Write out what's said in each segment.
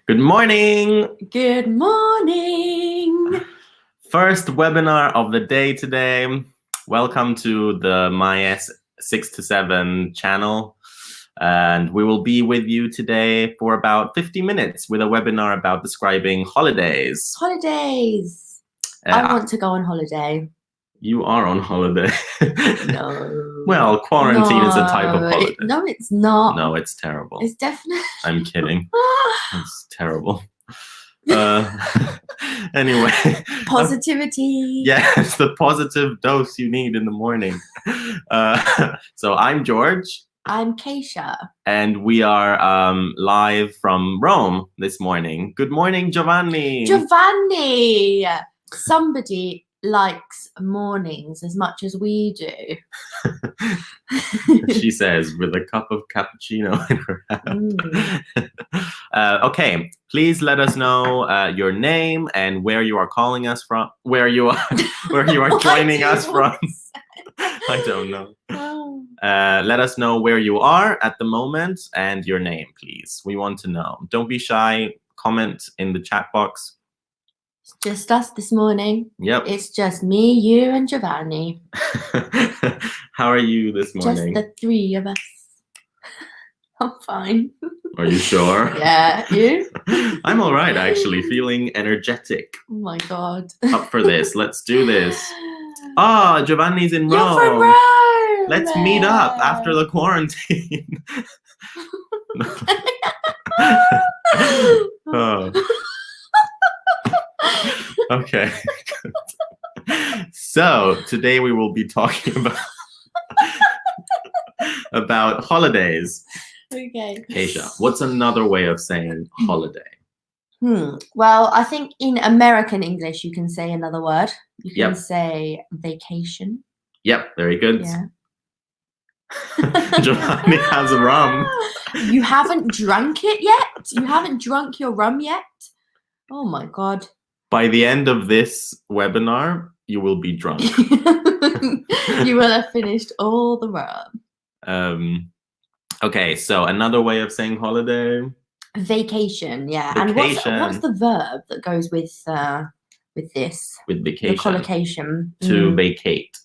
Good morning! Good morning! First webinar of the day today. Welcome to the MyS 6 to 7 channel. And we will be with you today for about 50 minutes with a webinar about describing holidays. Holidays! I want to go on holiday. You are on holiday. No. Well, quarantine is a type of holiday. No, it's not. No, it's terrible. It's definitely... I'm kidding. It's terrible. Anyway. Positivity. Yes, the positive dose you need in the morning. So I'm George. I'm Keisha. And we are live from Rome this morning. Good morning, Giovanni. Giovanni! Somebody likes mornings as much as we do. She says, with a cup of cappuccino in her hand. Okay, please let us know your name and where you are calling us from, where you are joining us from. I don't know. Let us know where you are at the moment and your name, please. We want to know. Don't be shy. Comment in the chat box. It's just us this morning. Yep. It's just me, you, and Giovanni. How are you this morning? Just the three of us. I'm fine. Are you sure? Yeah, you? I'm all right, actually. Feeling energetic. Oh my God. Up for this. Let's do this. Ah, Giovanni's in Rome. You're from Rome. Let's meet up after the quarantine. Oh. Okay. So today we will be talking about holidays. Okay. Keisha, what's another way of saying holiday? Well, I think in American English you can say another word. You can say vacation. Yep, very good. Yeah. Giovanni has a rum. You haven't drunk it yet? You haven't drunk your rum yet? Oh my God. By the end of this webinar, you will be drunk. You will have finished all the rum. Okay, so another way of saying holiday? Vacation, yeah. Vacation. And what's the verb that goes with this? With vacation. The collocation. To vacate.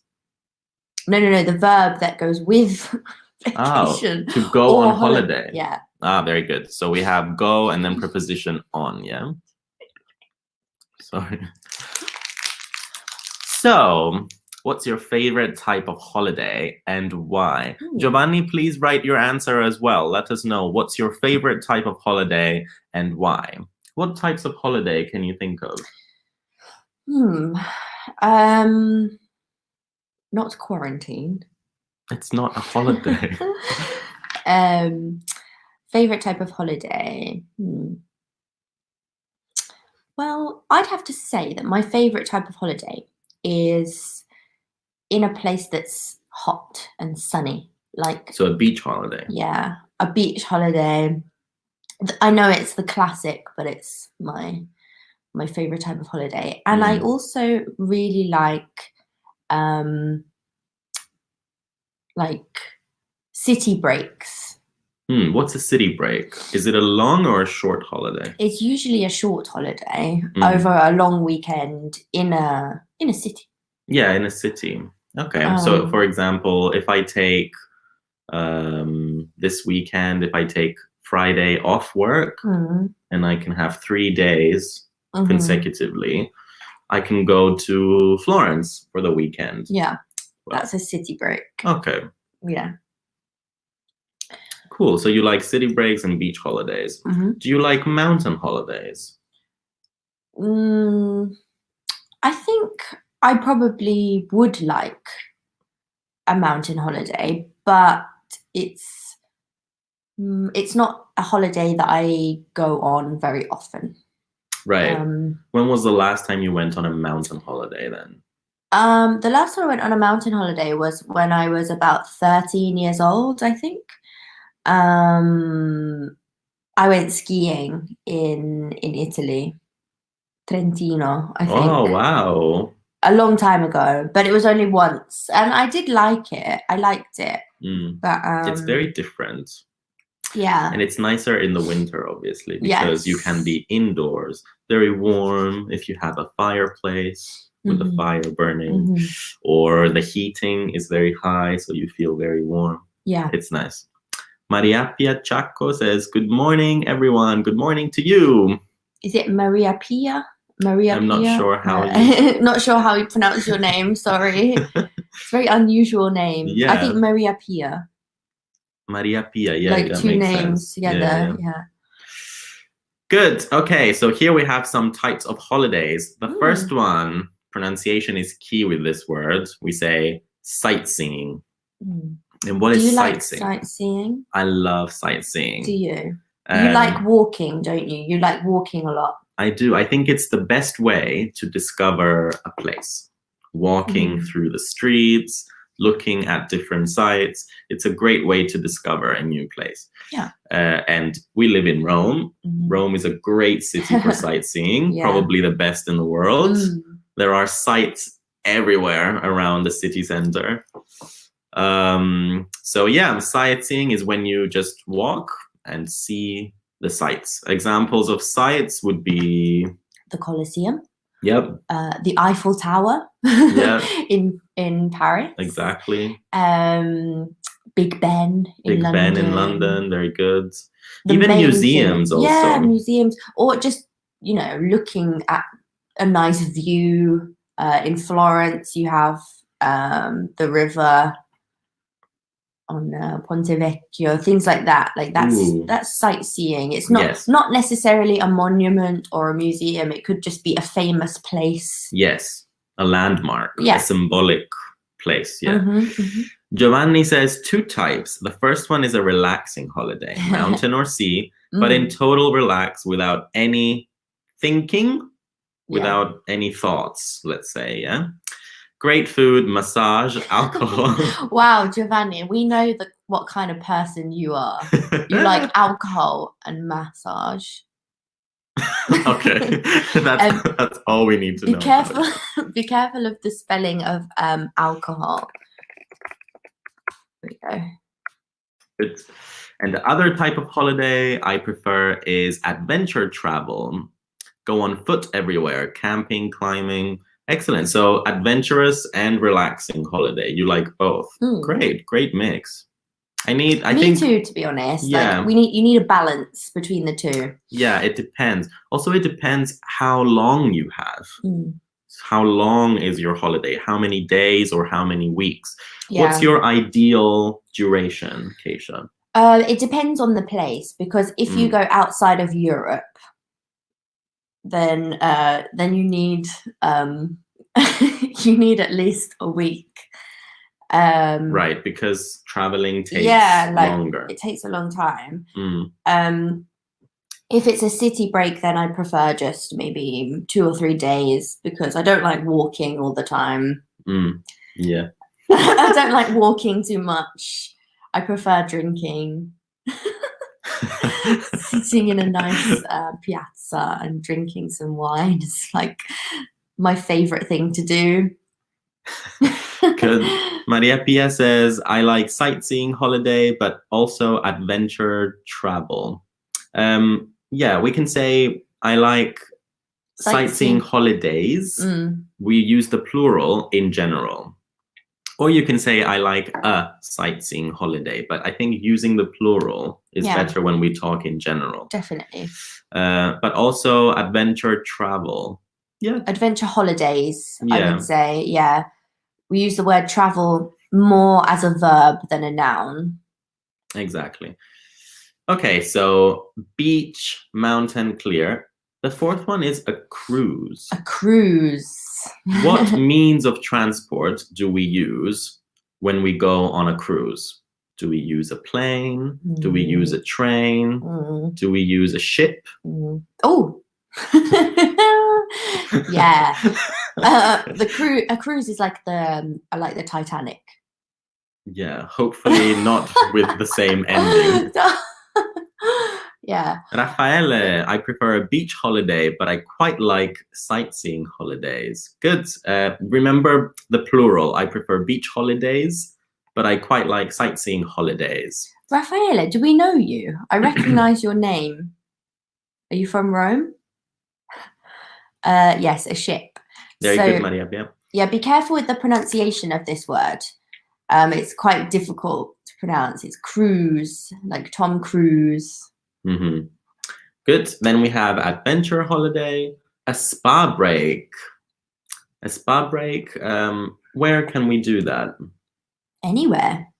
No. The verb that goes with vacation. Oh, to go on holiday. Yeah. Ah, very good. So we have go and then preposition on, yeah? Sorry. So, what's your favorite type of holiday and why? Giovanni, please write your answer as well. Let us know what's your favorite type of holiday and why. What types of holiday can you think of? Not quarantine. It's not a holiday. Favorite type of holiday? Well, I'd have to say that my favorite type of holiday is in a place that's hot and sunny. So a beach holiday. Yeah, a beach holiday. I know it's the classic, but it's my favorite type of holiday. And I also really like city breaks. What's a city break? Is it a long or a short holiday? It's usually a short holiday over a long weekend in a city. Yeah, in a city. Okay. So, for example, if I take this weekend, if I take Friday off work and I can have 3 days consecutively, I can go to Florence for the weekend. Yeah, that's a city break. Okay. Yeah. Cool. So you like city breaks and beach holidays. Do you like mountain holidays? I think I probably would like a mountain holiday, but it's not a holiday that I go on very often. Right. When was the last time you went on a mountain holiday then? The last time I went on a mountain holiday was when I was about 13 years old, I think. I went skiing in Italy, Trentino, I think. Oh, wow. A long time ago, but it was only once. And I did like it. I liked it. But it's very different. Yeah. And it's nicer in the winter, obviously, because you can be indoors, very warm if you have a fireplace with a fire burning, or the heating is very high, so you feel very warm. Yeah. It's nice. Maria Pia Chaco says, good morning, everyone. Good morning to you. Is it Maria Pia? Maria I'm Pia? not sure how you... Not sure how you pronounce your name, sorry. It's a very unusual name. Yeah. I think Maria Pia. Maria Pia, yeah, like that two makes names sense. together. Yeah. Good. Okay, so here we have some types of holidays. The first one, pronunciation is key with this word. We say sightseeing. And what is sightseeing? Do you like sightseeing? I love sightseeing. Do you? You like walking, don't you? You like walking a lot. I do. I think it's the best way to discover a place. Walking through the streets, looking at different sites. It's a great way to discover a new place. Yeah. And we live in Rome. Rome is a great city for sightseeing, probably the best in the world. There are sites everywhere around the city center. So yeah, sightseeing is when you just walk and see the sights. Examples of sites would be the Colosseum. Yep. The Eiffel Tower. Yeah. in Paris. Exactly. Big Ben in London. Big Ben in London, very good. Even museums also. Yeah, museums. Or just, you know, looking at a nice view. In Florence, you have the river on Ponte Vecchio, things like that. Like that's sightseeing. It's not necessarily a monument or a museum. It could just be a famous place. Yes, a landmark, a symbolic place. Yeah. Giovanni says 2 types. The first one is a relaxing holiday, mountain or sea, but in total relax without any thinking, without any thoughts, let's say. Yeah. Great food, massage, alcohol. Wow, Giovanni, we know what kind of person you are. You like alcohol and massage. Okay, that's all we need to know. Be careful of the spelling of alcohol. There we go. Good. And the other type of holiday I prefer is adventure travel. Go on foot everywhere, camping, climbing. Excellent. So adventurous and relaxing holiday. You like both. Great mix. Me too, to be honest. Yeah. Like you need a balance between the two. Yeah, it depends. Also, it depends how long you have. How long is your holiday? How many days or how many weeks? Yeah. What's your ideal duration, Keisha? It depends on the place, because if you go outside of Europe, then you need you need at least a week. Right, because traveling takes longer. It takes a long time. If it's a city break, then I prefer just maybe 2 or 3 days, because I don't like walking all the time. Yeah. I don't like walking too much. I prefer drinking. Sitting in a nice piazza and drinking some wine is like my favorite thing to do. Good. Maria Pia says, I like sightseeing holiday, but also adventure travel. Yeah, we can say I like sightseeing holidays. We use the plural in general. Or you can say I like a sightseeing holiday, but I think using the plural is better when we talk in general. Definitely. But also adventure travel. Yeah. Adventure holidays, I would say. Yeah. We use the word travel more as a verb than a noun. Exactly. Okay, so beach, mountain, clear. The fourth one is a cruise. A cruise. What means of transport do we use when we go on a cruise? Do we use a plane? Do we use a train? Do we use a ship? Oh, yeah. A cruise is like the Titanic. Yeah, hopefully not with the same ending. Yeah. Raffaele, I prefer a beach holiday, but I quite like sightseeing holidays. Good. Remember the plural. I prefer beach holidays, but I quite like sightseeing holidays. Raffaele, do we know you? I recognize your name. Are you from Rome? Yes, a ship. Very good, Maria. Yeah. Yeah, be careful with the pronunciation of this word. It's quite difficult to pronounce. It's cruise, like Tom Cruise. Mm-hmm. Good. Then we have adventure holiday, a spa break. A spa break. Where can we do that? Anywhere.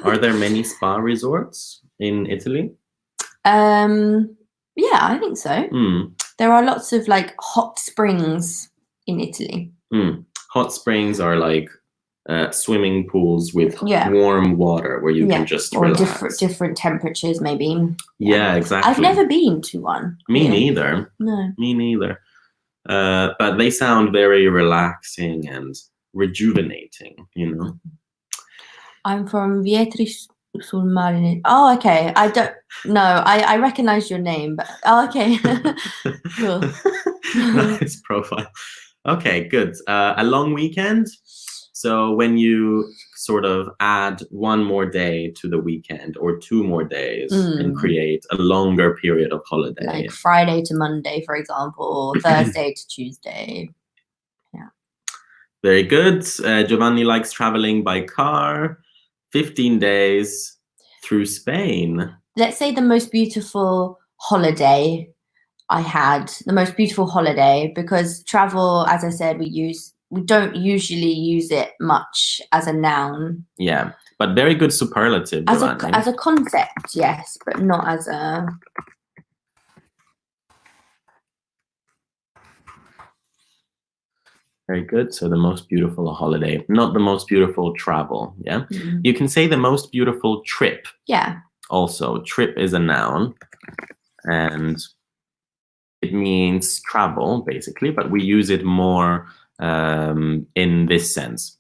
Are there many spa resorts in Italy? Yeah, I think so. There are lots of like hot springs in Italy. Hot springs are like swimming pools with warm water where you can just relax. Or different temperatures, maybe. Yeah, exactly. I've never been to one. Me neither. No. Me neither. But they sound very relaxing and rejuvenating, you know. I'm from Vietri sul Mare. Oh, okay. I don't know. I recognize your name, but okay. Cool. Nice profile. Okay, good. A long weekend. So when you sort of add one more day to the weekend or 2 more days and create a longer period of holiday. Like Friday to Monday, for example, or Thursday to Tuesday. Yeah. Very good. Giovanni likes traveling by car. 15 days through Spain. Let's say the most beautiful holiday I had, the most beautiful holiday, because travel, as I said, we don't usually use it much as a noun. Yeah, but very good superlative, Giovanni. As a concept, yes, but not as a... Very good. So the most beautiful holiday, not the most beautiful travel. Yeah. You can say the most beautiful trip. Yeah. Also, trip is a noun and it means travel basically, but we use it more in this sense.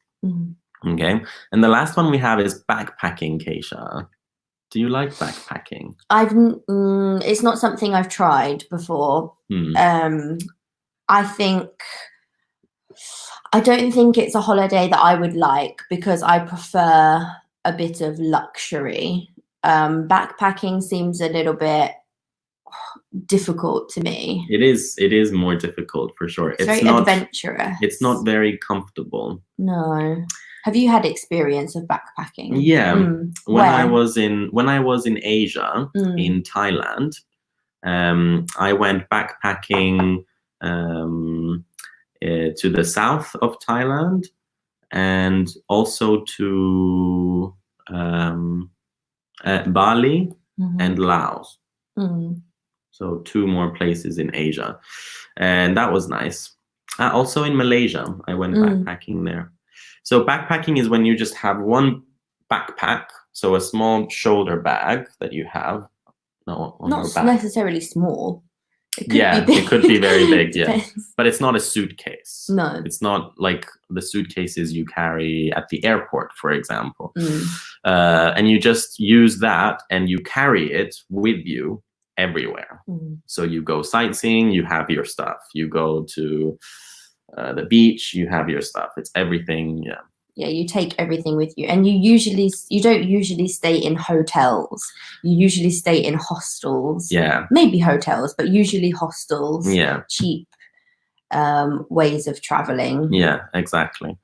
Okay. And the last one we have is backpacking, Keisha. Do you like backpacking? It's not something I've tried before. I don't think it's a holiday that I would like because I prefer a bit of luxury. Backpacking seems a little bit difficult to me. It is more difficult for sure. It's very adventurous. It's not very comfortable. No. Have you had experience of backpacking? Yeah. When I was in Asia, in Thailand, I went backpacking to the south of Thailand and also to Bali and Laos. So 2 more places in Asia. And that was nice. Also in Malaysia, I went backpacking there. So backpacking is when you just have one backpack, so a small shoulder bag that you have. No, on not your back. Necessarily small. It could be very big, yeah. But it's not a suitcase. No. It's not like the suitcases you carry at the airport, for example. And you just use that and you carry it with you everywhere. So you go sightseeing, you have your stuff. You go to the beach, you have your stuff. It's everything, yeah. Yeah, you take everything with you, and you don't usually stay in hotels. You usually stay in hostels. Yeah, maybe hotels, but usually hostels. Yeah, cheap ways of traveling. Yeah, exactly.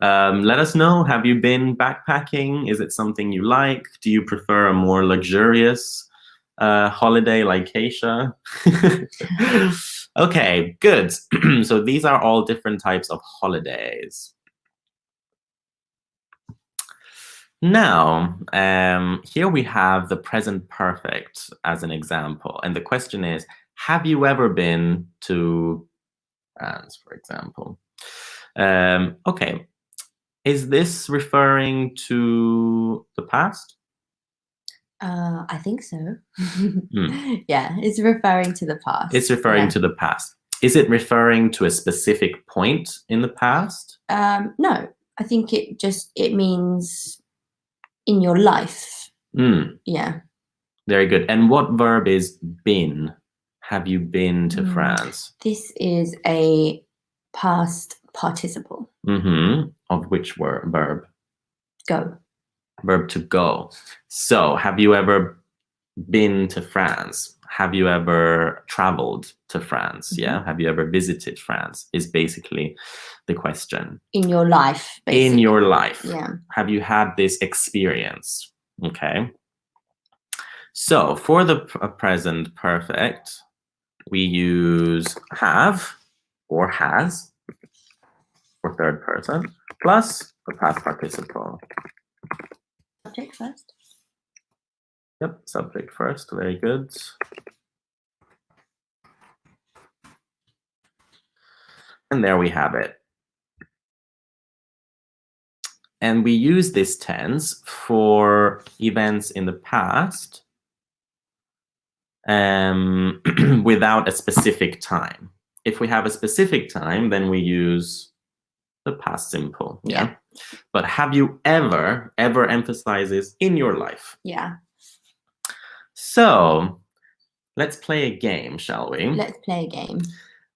Let us know. Have you been backpacking? Is it something you like? Do you prefer a more luxurious holiday like Keisha? Okay, good. So these are all different types of holidays. Now, here we have the present perfect as an example. And the question is, have you ever been to France, for example? Okay. Is this referring to the past? I think so. Yeah, it's referring to the past. It's referring to the past. Is it referring to a specific point in the past? No, I think it means in your life. Yeah. Very good. And what verb is been? Have you been to France? This is a past participle. Of which verb? Go. Verb to go. So, have you ever been to France? Have you ever traveled to France? Yeah. Have you ever visited France? Is basically the question. In your life, basically. In your life. Yeah. Have you had this experience? Okay. So for the present perfect, we use have or has for third person plus the past participle. Subject first. Yep, subject first. Very good. And there we have it. And we use this tense for events in the past without a specific time. If we have a specific time, then we use the past simple. Yeah. But have you ever emphasizes in your life? Yeah. So let's play a game, shall we? Let's play a game.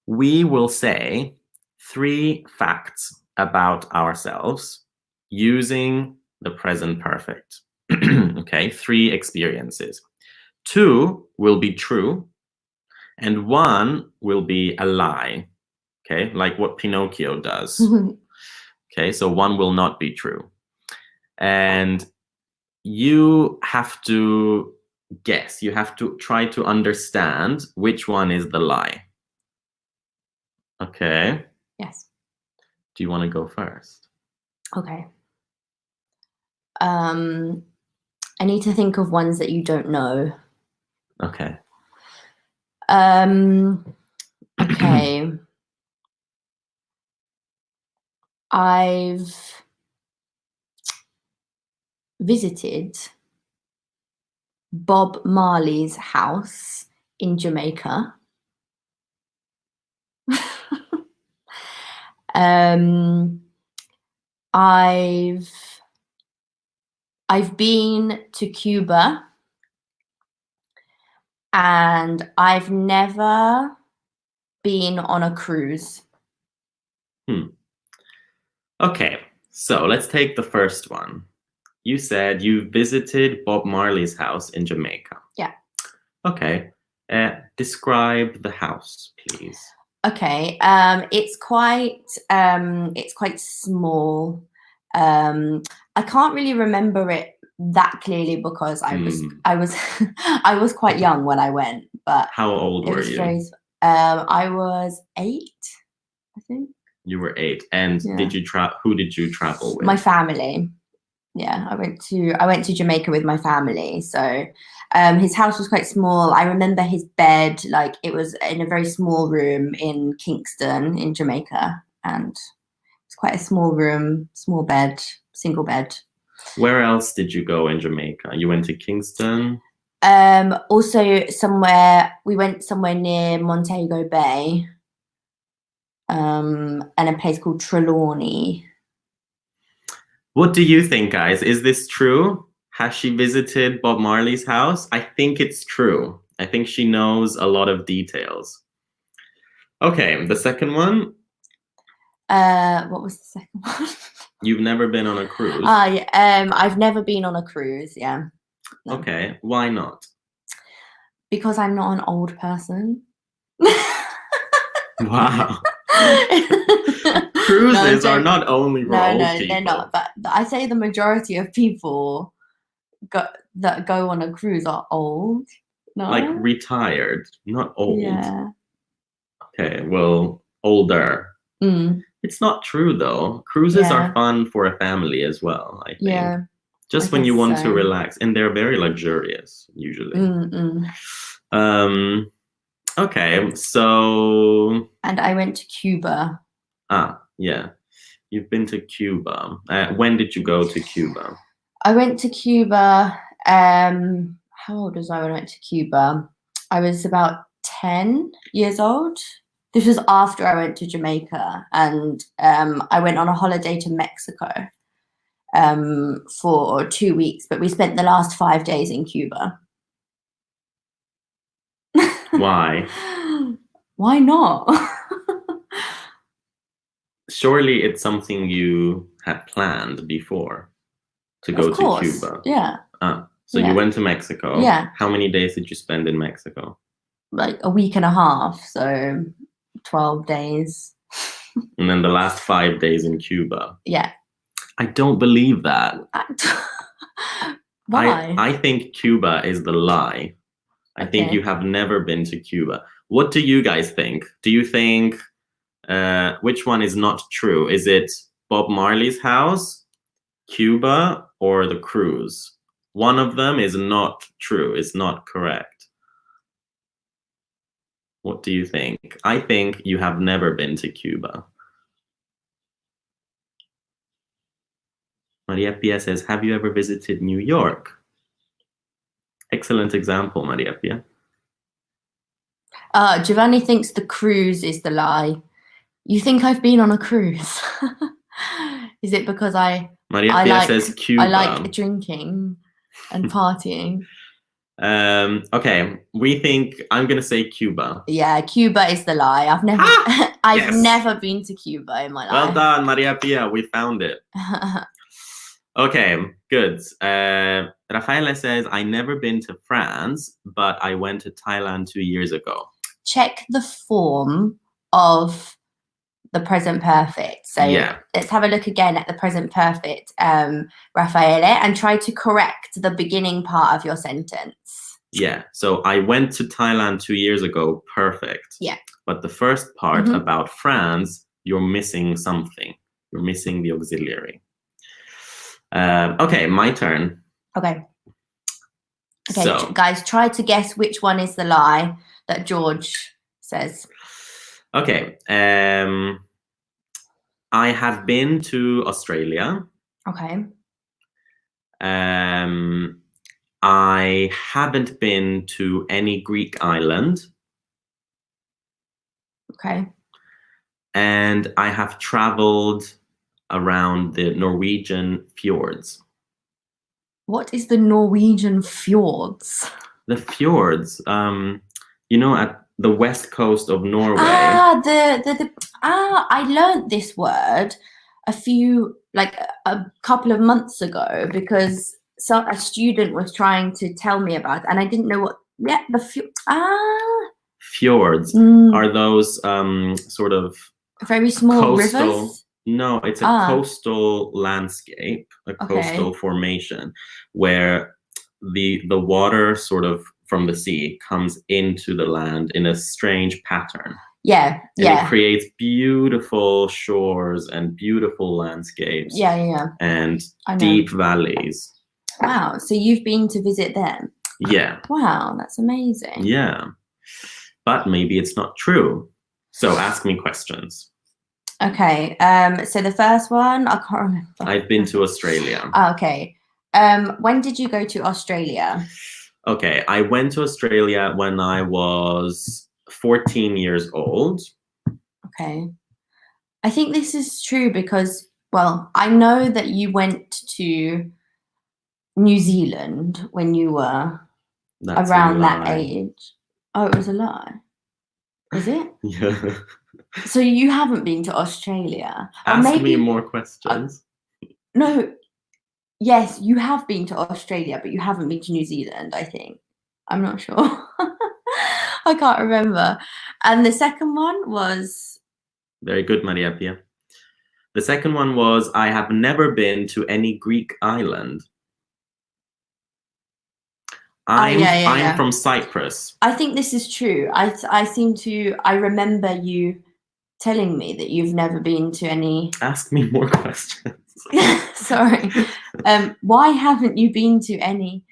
We will say 3 facts about ourselves using the present perfect. Okay, 3 experiences. 2 will be true, and 1 will be a lie. Okay, like what Pinocchio does. Okay, so 1 will not be true. And you have to guess, you have to try to understand which one is the lie. Okay. Yes. Do you want to go first? Okay. I need to think of ones that you don't know. Okay. Okay. I've visited Bob Marley's house in Jamaica. I've been to Cuba, and I've never been on a cruise. Okay, so let's take the first one. You said you visited Bob Marley's house in Jamaica. Yeah. Okay. Describe the house, please. Okay. It's quite small. I can't really remember it that clearly because I was quite young when I went. But how old were you? I was 8, I think. You were 8, and did you who did you travel with? My family. Yeah, I went to Jamaica with my family. So his house was quite small. I remember his bed, like it was in a very small room in Kingston in Jamaica, and it's quite a small room, small bed, single bed. Where else did you go in Jamaica? You went to Kingston? Also we went somewhere near Montego Bay, and a place called Trelawney. What do you think, guys? Is this true? Has she visited Bob Marley's house? I think it's true. I think she knows a lot of details. Okay, the second one? What was the second one? You've never been on a cruise? Yeah. I've never been on a cruise, yeah. No. Okay, why not? Because I'm not an old person. Wow. Cruises are not only for old people. No, they're not. But I say the majority of people that go on a cruise are old. No? Like retired, not old. Yeah. Okay, well, older. It's not true though. Cruises are fun for a family as well, I think. Yeah. Just when you want to relax, and they're very luxurious usually. Okay, so. And I went to Cuba. Yeah. You've been to Cuba. When did you go to Cuba? I went to Cuba. How old was I when I went to Cuba? I was about 10 years old. This was after I went to Jamaica, and I went on a holiday to Mexico for 2 weeks, but we spent the last 5 days in Cuba. Why? Why not? Surely it's something you had planned before. to go Of course. to Cuba. Yeah. So you went to Mexico. Yeah. How many days did you spend in Mexico? Like a week and a half, so 12 days. And then the last 5 days in Cuba. Yeah. I don't believe that. Why? I think Cuba is the lie. I think you have never been to Cuba. What do you guys think? Do you think which one is not true? Is it Bob Marley's house, Cuba, or the cruise? One of them is not true. It's not correct. What do you think? I think you have never been to Cuba. Maria Pia says, have you ever visited New York? Excellent example, Maria Pia. Giovanni thinks the cruise is the lie. You think I've been on a cruise? Is it because Maria Pia says Cuba. I like drinking and partying? Okay, we think I'm gonna say Cuba. Yeah, Cuba is the lie. I've never never been to Cuba in my life. Well done, Maria Pia. We found it. Okay, good. Rafaela says, I never been to France, but I went to Thailand 2 years ago. Check the form of the present perfect. So let's have a look again at the present perfect, Raffaele, and try to correct the beginning part of your sentence. Yeah, so I went to Thailand 2 years ago. Perfect. Yeah. But the first part about France, you're missing something. You're missing the auxiliary. Okay, my turn. Okay, so, guys, try to guess which one is the lie that George says. Okay. I have been to Australia. Okay. I haven't been to any Greek island. Okay. And I have traveled around the Norwegian fjords. What is the Norwegian fjords? The fjords, you know, at the west coast of Norway. I learned this word a couple of months ago because a student was trying to tell me about it, and I didn't know what. Yeah, fjords are those sort of very small coastal rivers. No, it's a coastal landscape, a coastal formation where the water sort of from the sea comes into the land in a strange pattern. Yeah, and it creates beautiful shores and beautiful landscapes. And deep valleys. Wow, so you've been to visit them? Yeah. Wow, that's amazing. Yeah, but maybe it's not true. So ask me questions. Okay, so the first one, I can't remember. I've been to Australia. Okay. When did you go to Australia? Okay, I went to Australia when I was 14 years old. Okay. I think this is true because, well, I know that you went to New Zealand when you were around that age. Oh, it was a lie. Is it? Yeah. So you haven't been to Australia? Ask me more questions. No. Yes, you have been to Australia, but you haven't been to New Zealand, I think. I'm not sure. I can't remember. And the second one was? Very good, Maria Pia. The second one was, I have never been to any Greek island. I'm from Cyprus. I think this is true. I remember you telling me that you've never been to any. Ask me more questions. Sorry. Why haven't you been to any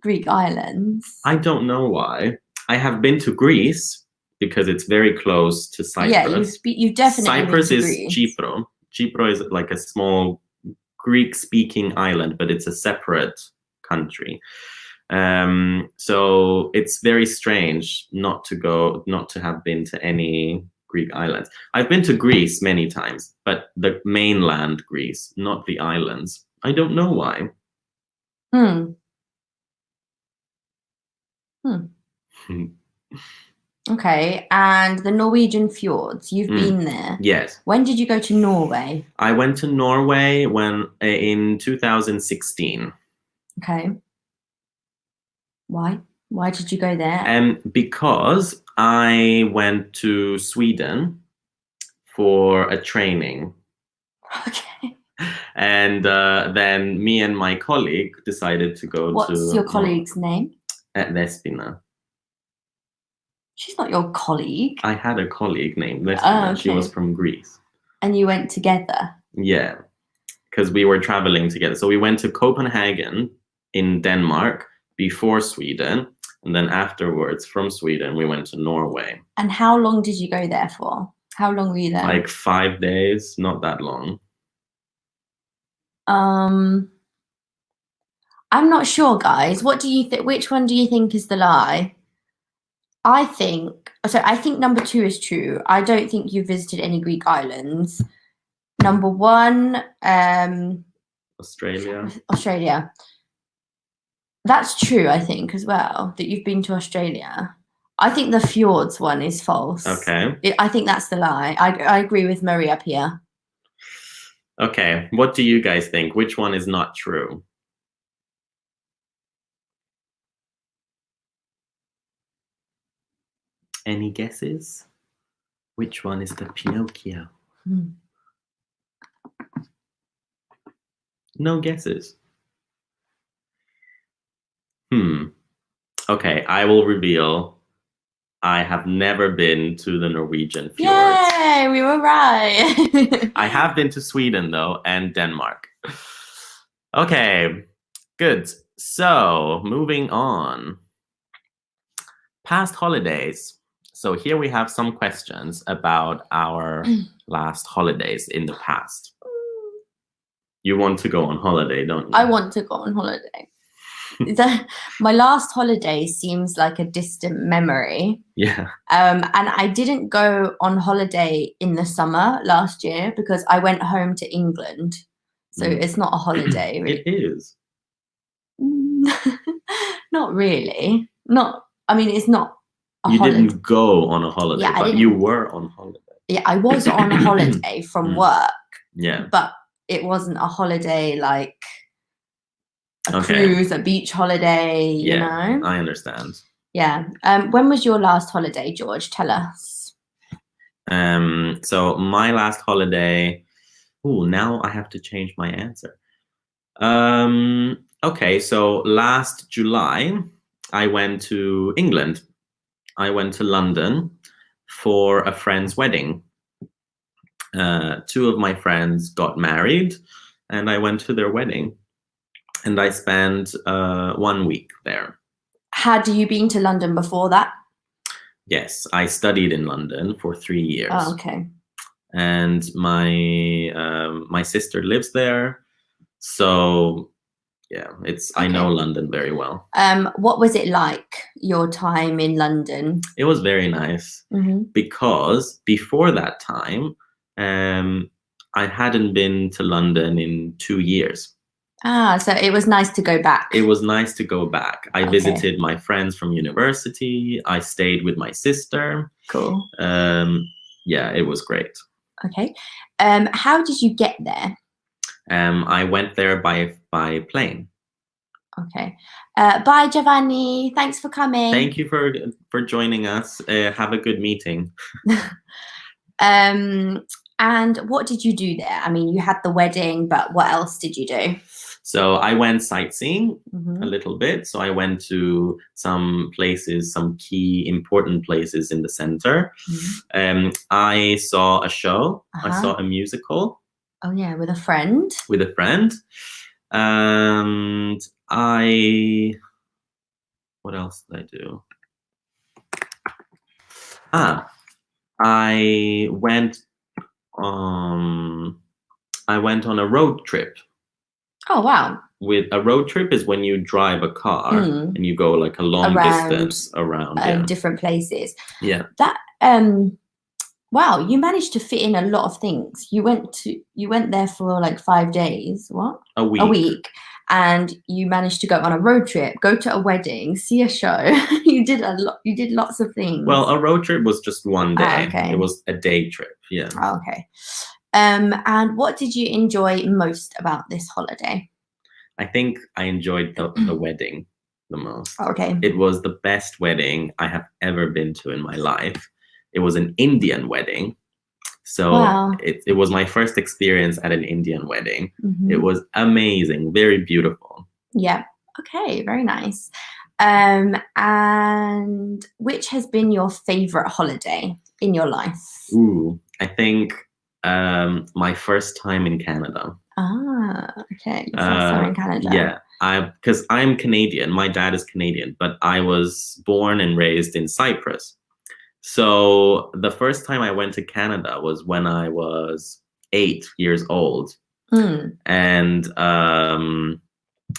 Greek islands? I don't know why. I have been to Greece because it's very close to Cyprus. Yeah, you've definitely Cyprus been to is Greece. Chipro. Chipro is like a small Greek-speaking island, but it's a separate country. So it's very strange not to have been to any Greek islands. I've been to Greece many times, but the mainland Greece, not the islands. I don't know why. Okay, and the Norwegian fjords, you've been there. Yes. When did you go to Norway? I went to Norway in 2016. Okay. Why? Why did you go there? Because I went to Sweden for a training. Okay. And then me and my colleague decided to go to... What's your colleague's name? Vespina. She's not your colleague. I had a colleague named Vespina. Oh, okay. She was from Greece. And you went together? Yeah, because we were traveling together. So we went to Copenhagen in Denmark before Sweden. And then afterwards, from Sweden, we went to Norway. And how long did you go there for? How long were you there? Like 5 days, not that long. I'm not sure, guys. What do you think? Which one do you think is the lie? I think number 2 is true. I don't think you visited any Greek islands. Number 1, Australia. That's true, I think, as well, that you've been to Australia. I think the fjords one is false. Okay. I think that's the lie. I agree with Marie up here. Okay, what do you guys think? Which one is not true? Any guesses? Which one is the Pinocchio? No guesses. Okay, I will reveal. I have never been to the Norwegian fjords. Yay, we were right. I have been to Sweden, though, and Denmark. Okay, good. So, moving on. Past holidays. So here we have some questions about our last holidays in the past. You want to go on holiday, don't you? I want to go on holiday. My last holiday seems like a distant memory. Yeah. And I didn't go on holiday in the summer last year because I went home to England. So it's not a holiday. Really. It is. Not really. It's not a you holiday. Didn't go on a holiday, yeah, but you were on holiday. Yeah, I was on a holiday from work. Yeah. But it wasn't a holiday like a cruise, a beach holiday, you know? I understand. Yeah. When was your last holiday, George? Tell us. So my last holiday... now I have to change my answer. Okay, so last July, I went to England. I went to London for a friend's wedding. 2 of my friends got married, and I went to their wedding. And I spent 1 week there. Had you been to London before that? Yes, I studied in London for 3 years. Oh, okay. And my sister lives there, so yeah, I know London very well. What was it like, your time in London? It was very nice because before that time, I hadn't been to London in 2 years. So it was nice to go back. It was nice to go back. I visited my friends from university. I stayed with my sister. Cool. Yeah, it was great. Okay. How did you get there? I went there by plane. Okay. Bye, Giovanni. Thanks for coming. Thank you for joining us. Have a good meeting. And what did you do there? I mean, you had the wedding, but what else did you do? So I went sightseeing a little bit. So I went to some places, some key important places in the center. I saw a show. I saw a musical. Oh yeah, with a friend. With a friend. And what else did I do? I went on a road trip. Oh wow! With a road trip is when you drive a car and you go like a long distance around different places. Yeah. That wow! You managed to fit in a lot of things. You went there for like 5 days. What? A week. A week. and you managed to go on a road trip, go to a wedding, see a show. You did lots of things. Well, a road trip was just one day. Okay. It was a day trip. Yeah. Okay. And what did you enjoy most about this holiday? I think I enjoyed the wedding the most. Okay. It was the best wedding I have ever been to in my life. It was an Indian wedding. So Wow. it was my first experience at an Indian wedding. Mhm. It was amazing, very beautiful. Yeah. Okay, very nice. And which has been your favorite holiday in your life? Ooh, I think my first time in Canada. Okay. Your first time in Canada. Yeah, because I'm Canadian. My dad is Canadian, but I was born and raised in Cyprus. So the first time I went to Canada was when I was 8 years old. And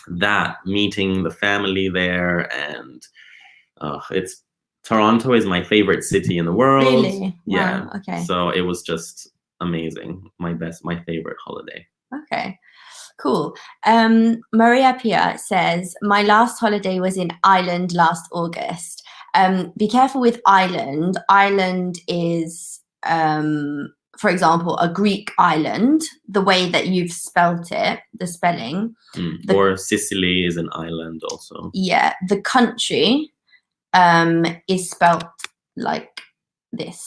that meeting the family there, and Toronto is my favorite city in the world. Really? Yeah. Wow. Okay. So it was just amazing. My favorite holiday. Okay. Cool. Maria Pia says, my last holiday was in Ireland last August. Be careful with Ireland. Ireland is, for example, a Greek island, the way that you've spelt it, the spelling. Or Sicily is an island also. Yeah. The country is spelt like this.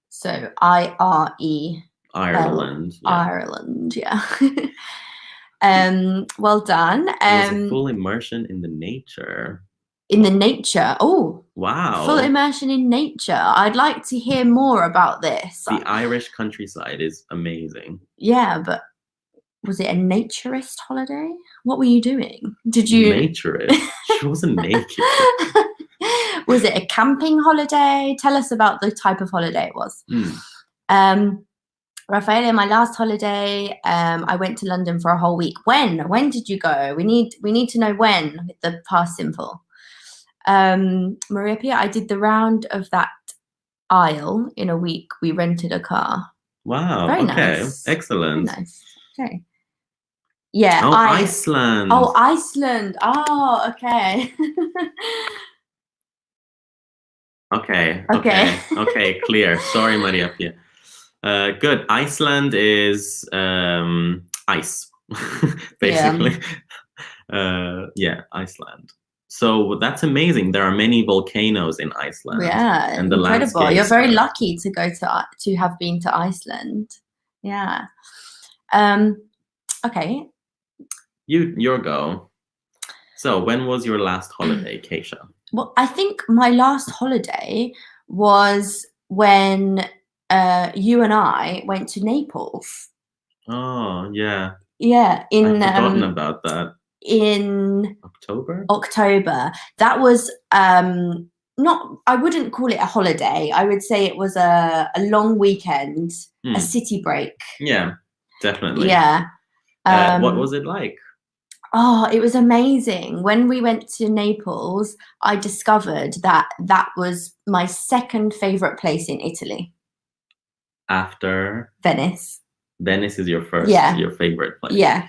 So I-R-E. Ireland. Yeah. Ireland, yeah. Well done. It was a full immersion in the nature. In the nature. Oh, wow. Full immersion in nature. I'd like to hear more about this. The Irish countryside is amazing. Yeah, but was it a naturist holiday? What were you doing? Did you... Naturist? She wasn't naked. Was it a camping holiday? Tell us about the type of holiday it was. Raffaele, my last holiday, I went to London for a whole week. When did you go? We need to know when with the past simple. Maria Pia, I did the round of that aisle in a week. We rented a car. Wow. Very okay. Nice. Excellent. Very nice. Okay. Yeah. Oh, Iceland. Oh, Iceland. Oh, okay. Okay. Clear. Sorry, Maria Pia. Good. Iceland is ice, basically. Yeah, Iceland. So that's amazing. There are many volcanoes in Iceland. Yeah, and the incredible. You're very lucky to go to have been to Iceland. Yeah. Okay. Your go. So when was your last holiday, Keisha? Well, I think my last holiday was when you and I went to Naples. Oh, yeah. Yeah. I've forgotten about that. In October. That was not, I wouldn't call it a holiday. I would say it was a long weekend, a city break. Yeah, definitely. Yeah. What was it like? Oh, it was amazing. When we went to Naples, I discovered that was my second favorite place in Italy. After? Venice. Venice is your first, your favorite place? Yeah.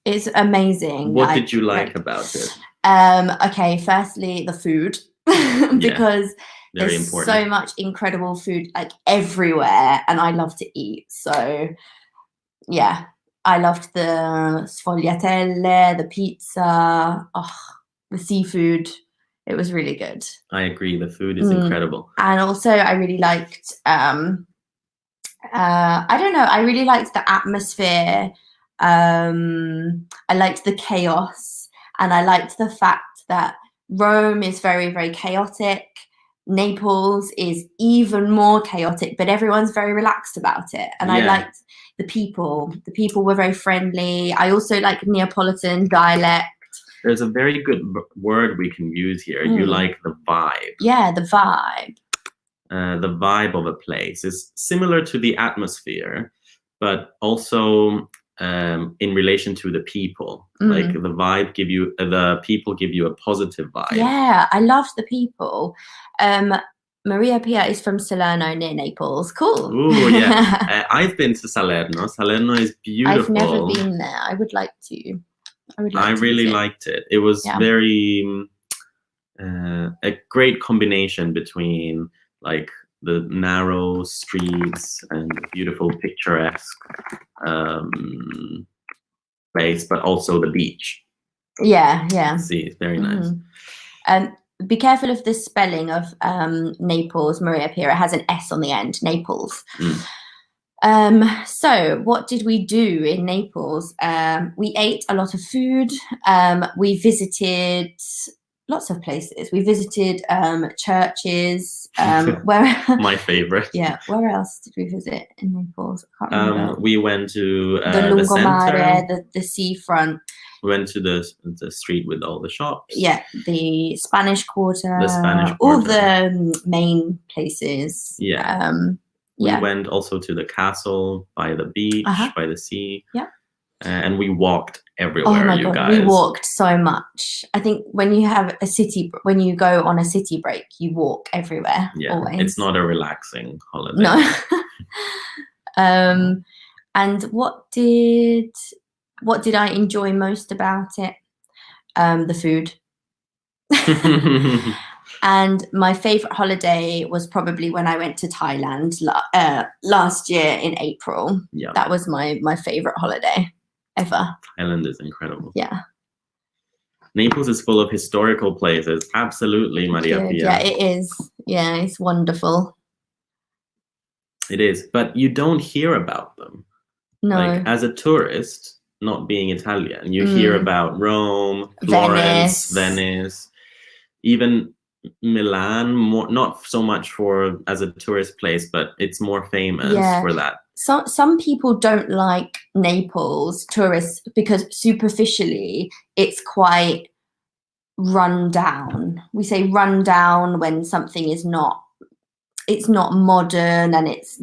It's amazing. What did you like about it? Okay, firstly, the food. Because there's so much incredible food like everywhere, and I love to eat. So yeah, I loved the sfogliatelle, the pizza, the seafood. It was really good. I agree. The food is incredible. And also I really liked I don't know, I really liked the atmosphere. I liked the chaos, and I liked the fact that Rome is very, very chaotic. Naples is even more chaotic, but everyone's very relaxed about it. And I liked the people. The people were very friendly. I also like Neapolitan dialect. There's a very good word we can use here. You like the vibe. Yeah, the vibe. The vibe of a place is similar to the atmosphere, but also in relation to the people. Like the vibe the people give you a positive vibe. Yeah, I loved the people. Maria Pia is from Salerno near Naples. Cool. Ooh, yeah. I've been to Salerno. Salerno is beautiful. I've never been there. I would like to. I really liked it. It was very a great combination between like the narrow streets and beautiful picturesque place, but also the beach. Yeah. See, it's very nice. Be careful of the spelling of Naples, Maria Pia. It has an S on the end, Naples. So what did we do in Naples? We ate a lot of food. We visited lots of places. We visited churches. Where my favorite. Yeah. Where else did we visit in Naples? I can't remember. We went to the Lungomare, the seafront. We went to the street with all the shops. Yeah, the Spanish Quarter. All the main places. Yeah. We went also to the castle by the beach, by the sea. Yeah. And we walked everywhere, oh my God, guys. We walked so much. I think when you go on a city break, you walk everywhere. Yeah, always. It's not a relaxing holiday. No. And what did I enjoy most about it? The food. And my favorite holiday was probably when I went to Thailand last year in April. Yeah. That was my favorite holiday ever. Thailand is incredible. Yeah. Naples is full of historical places. Absolutely, Maria Pia. Yeah, it is. Yeah, it's wonderful. It is, but you don't hear about them. No. Like, as a tourist, not being Italian, you hear about Rome, Florence, Venice, even Milan, not so much as a tourist place, but it's more famous for that. Some people don't like Naples tourists because superficially it's quite run down. We say run down when something is not. It's not modern and it's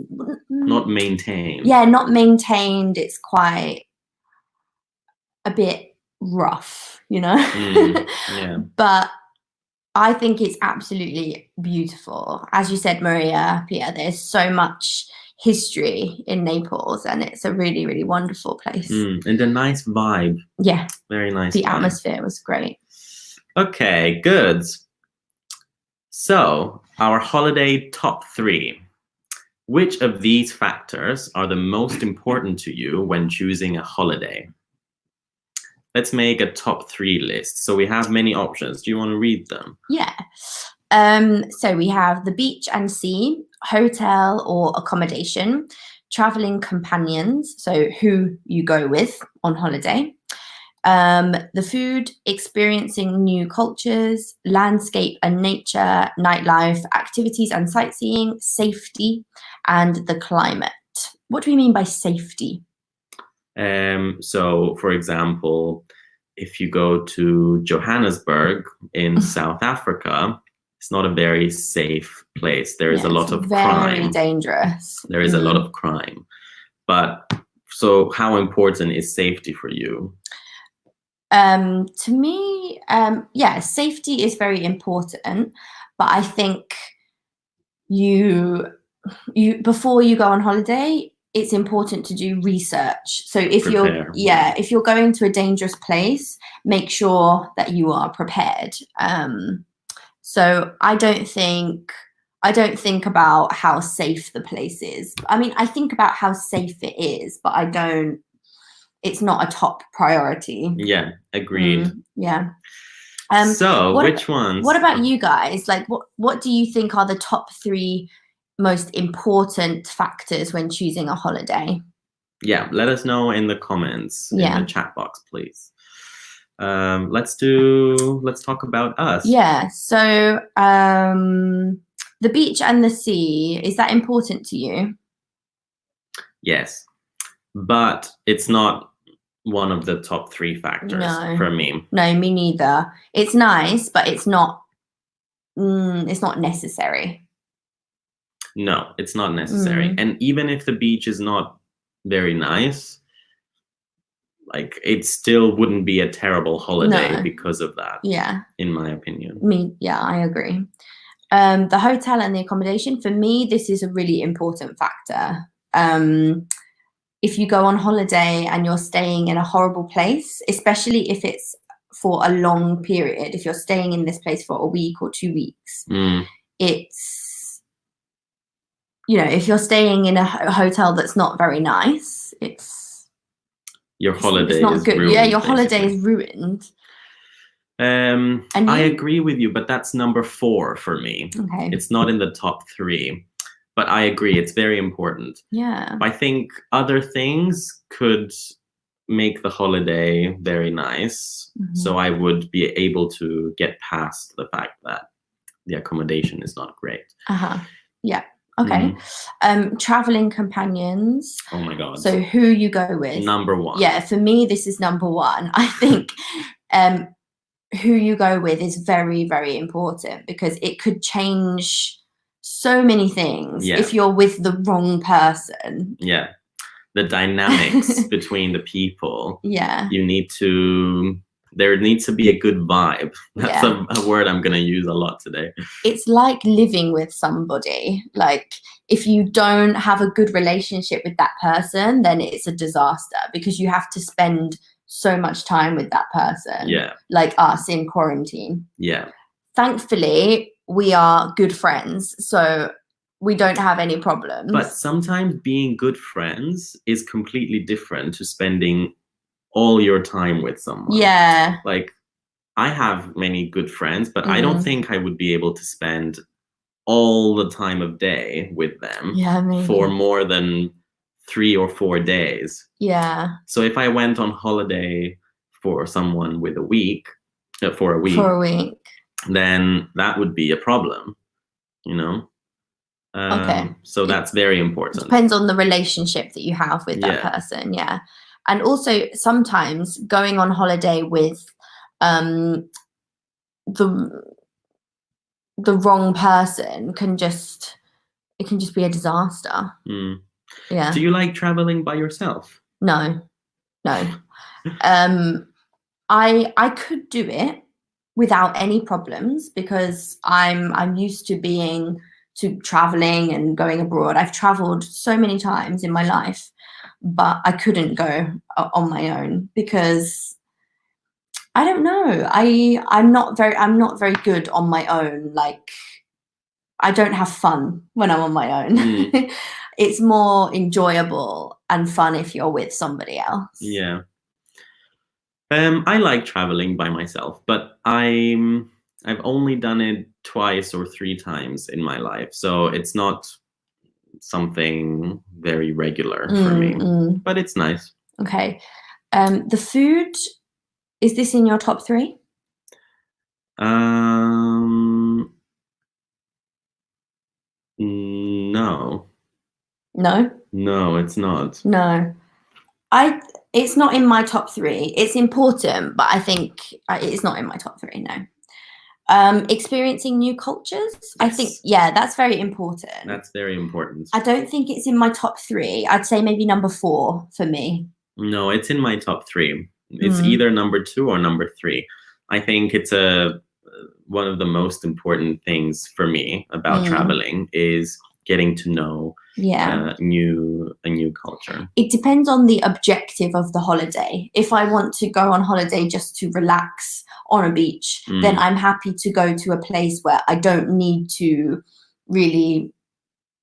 not maintained. Yeah, not maintained. It's quite a bit rough, Yeah. But I think it's absolutely beautiful. As you said, Maria Pia, there's so much history in Naples and it's a really, really wonderful place. And a nice vibe. Yeah. Very nice. The atmosphere was great. Okay, good. So, our holiday top 3. Which of these factors are the most important to you when choosing a holiday? Let's make a top 3 list. So we have many options. Do you want to read them? Yeah. So we have the beach and sea, hotel or accommodation, traveling companions, so who you go with on holiday, the food, experiencing new cultures, landscape and nature, nightlife, activities and sightseeing, safety, and the climate. What do we mean by safety? So, for example, if you go to Johannesburg in South Africa, it's not a very safe place. There is a lot of crime. Very dangerous. There is a lot of crime. But so how important is safety for you? To me, safety is very important. But I think you before you go on holiday, it's important to do research. So if you're going to a dangerous place, make sure that you are prepared. So I don't think about how safe the place is. I mean, I think about how safe it is, but it's not a top priority. Yeah, agreed. Yeah. Which ones? What about you guys? Like, what do you think are the top 3 most important factors when choosing a holiday? Yeah, let us know in the comments in the chat box, please. Let's talk about us. Yeah. So the beach and the sea, is that important to you? Yes, but it's not one of the top 3 factors for me. No, me neither. It's nice, but it's not necessary. No, it's not necessary. And even if the beach is not very nice, like, it still wouldn't be a terrible holiday because of that. Yeah. In my opinion. I agree. The hotel and the accommodation, for me, this is a really important factor. If you go on holiday and you're staying in a horrible place, especially if it's for a long period, if you're staying in this place for a week or 2 weeks, it's, you know, if you're staying in a hotel that's not very nice, your holiday it's not is good. ruined, Yeah, your basically. holiday is ruined. I agree with you, but that's number 4 for me. Okay. It's not in the top 3, but I agree, it's very important. Yeah. I think other things could make the holiday very nice. So I would be able to get past the fact that the accommodation is not great. Yeah. Okay. Traveling companions. Oh my God. So who you go with? Number 1. Yeah, for me, this is number 1. I think who you go with is very, very important because it could change so many things if you're with the wrong person. Yeah. The dynamics between the people. Yeah. There needs to be a good vibe. That's a word I'm going to use a lot today. It's like living with somebody. Like, if you don't have a good relationship with that person, then it's a disaster because you have to spend so much time with that person. Yeah. Like us in quarantine. Yeah. Thankfully, we are good friends, so we don't have any problems. But sometimes being good friends is completely different to spending all your time with someone. Yeah. Like, I have many good friends, but I don't think I would be able to spend all the time of day with them for more than 3 or 4 days. Yeah. So if I went on holiday for someone with for a week, then that would be a problem, you know? Okay. So that's very important. It depends on the relationship that you have with that person. Yeah. And also sometimes going on holiday with the wrong person can just be a disaster. Yeah. Do you like traveling by yourself? No. I could do it without any problems because I'm used to traveling and going abroad. I've traveled so many times in my life, but I couldn't go on my own because I don't know. I'm not very good on my own. Like, I don't have fun when I'm on my own. It's more enjoyable and fun if you're with somebody else. Yeah. I like traveling by myself, but I've only done it 2 or 3 times in my life, so it's not something very regular for me. But it's nice. Okay. The food, is this in your top 3? No. No? No, it's not. No. It's not in my top 3. It's important, but I think it's not in my top 3, no. Experiencing new cultures, yes. I think, that's very important. That's very important. I don't think it's in my top 3. I'd say maybe number 4 for me. No, it's in my top 3. It's either number 2 or number 3. I think it's one of the most important things for me about traveling is getting to know a new culture. It depends on the objective of the holiday. If I want to go on holiday just to relax on a beach, then I'm happy to go to a place where I don't need to really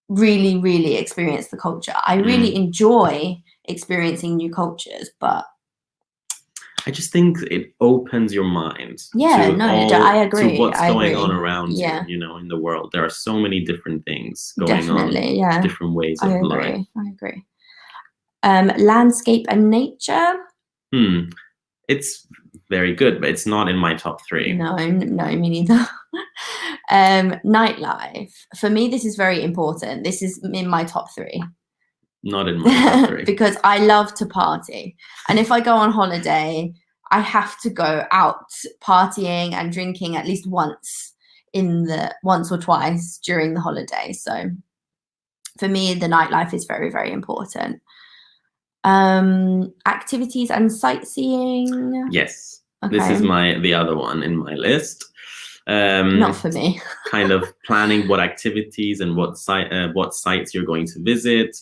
experience the culture. I really enjoy experiencing new cultures, but I just think it opens your mind. I agree. To what's going on around you, you know, in the world. There are so many different things going on. Different ways of life. I agree. Landscape and nature. It's very good, but it's not in my top 3. No, me neither. Nightlife. For me, this is very important. This is in my top 3. Not in my top 3. Because I love to party. And if I go on holiday, I have to go out partying and drinking at least once or twice during the holiday. So for me, the nightlife is very, very important. Activities and sightseeing. Yes. Okay. This is the other one in my list. Not for me. Kind of planning what activities and what sites you're going to visit,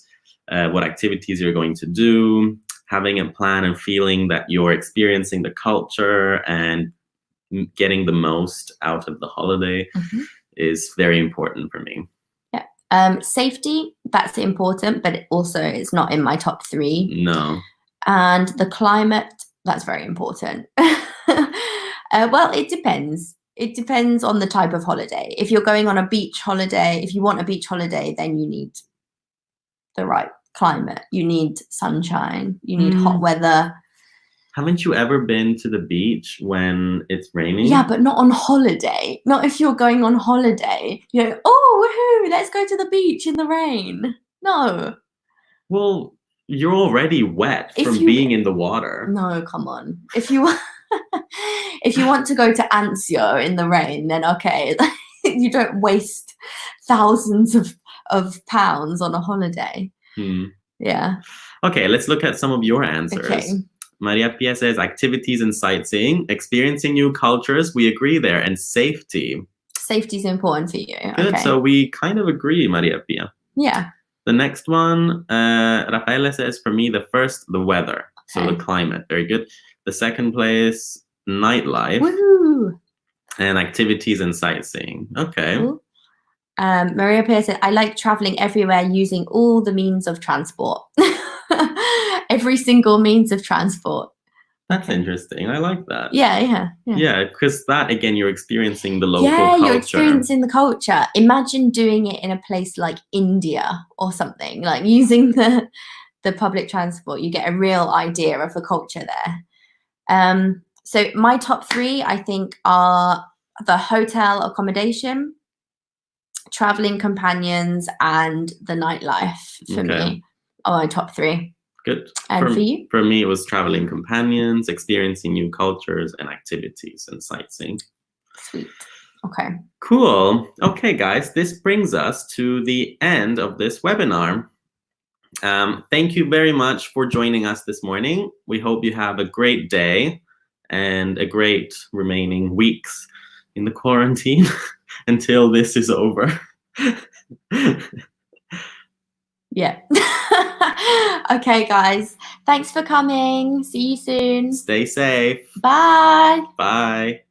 what activities you're going to do, having a plan and feeling that you're experiencing the culture and getting the most out of the holiday is very important for me. Yeah. Safety, that's important, but also it's not in my top 3. No. And the climate, that's very important. Well, it depends. It depends on the type of holiday. If you're going on a beach holiday, if you want a beach holiday, then you need the right climate. You need sunshine. You need hot weather. Haven't you ever been to the beach when it's raining? Yeah, but not on holiday. Not if you're going on holiday. You know, oh, woohoo, let's go to the beach in the rain. No. Well, you're already wet from being in the water. No, come on. If you want to go to Anzio in the rain, then okay. You don't waste thousands of pounds on a holiday. Yeah. Okay, let's look at some of your answers. Okay. Maria Pia says activities and sightseeing, experiencing new cultures. We agree there. And safety. Safety is important for you. Good. Okay. So we kind of agree, Maria Pia. Yeah. The next one, Rafaela says, for me, the weather. So the climate. Very good. The second place, nightlife. Woohoo. And activities and sightseeing. Okay. Cool. Maria Pia said, I like traveling everywhere using all the means of transport. Every single means of transport. That's interesting. I like that. Yeah, because that, again, you're experiencing the local culture. Yeah, you're experiencing the culture. Imagine doing it in a place like India or something, like using the public transport. You get a real idea of the culture there. So my top 3, I think, are the hotel accommodation, traveling companions, and the nightlife for me are my top 3. Good. And for you? For me, it was traveling companions, experiencing new cultures and activities, and sightseeing. Sweet. Okay. Cool. Okay, guys, this brings us to the end of this webinar. Thank you very much for joining us this morning. We hope you have a great day and a great remaining weeks in the quarantine until this is over. Yeah. Okay, guys. Thanks for coming. See you soon. Stay safe. Bye. Bye.